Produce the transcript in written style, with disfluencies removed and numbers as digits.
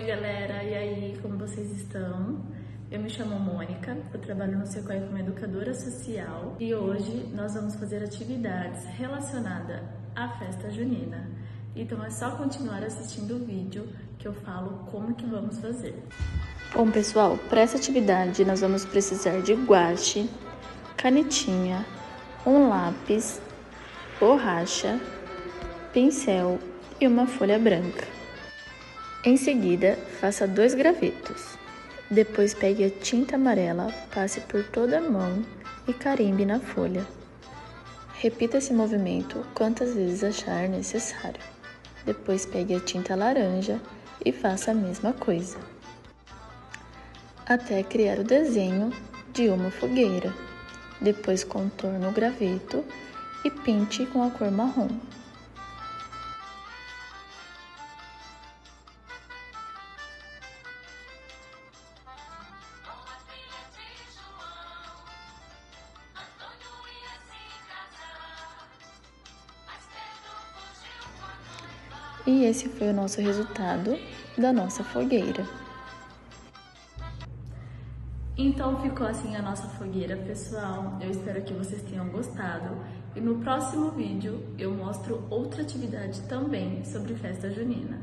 Oi galera, e aí, como vocês estão? Eu me chamo Mônica, eu trabalho no Sequoia como educadora social e hoje nós vamos fazer atividades relacionadas à festa junina. Então é só continuar assistindo o vídeo que eu falo como que vamos fazer. Bom pessoal, para essa atividade nós vamos precisar de guache, canetinha, um lápis, borracha, pincel e uma folha branca. Em seguida, faça 2 gravetos. Depois pegue a tinta amarela, passe por toda a mão e carimbe na folha. Repita esse movimento quantas vezes achar necessário. Depois pegue a tinta laranja e faça a mesma coisa, até criar o desenho de uma fogueira. Depois contorne o graveto e pinte com a cor marrom. E esse foi o nosso resultado da nossa fogueira. Então ficou assim a nossa fogueira, pessoal. Eu espero que vocês tenham gostado. E no próximo vídeo eu mostro outra atividade também sobre festa junina.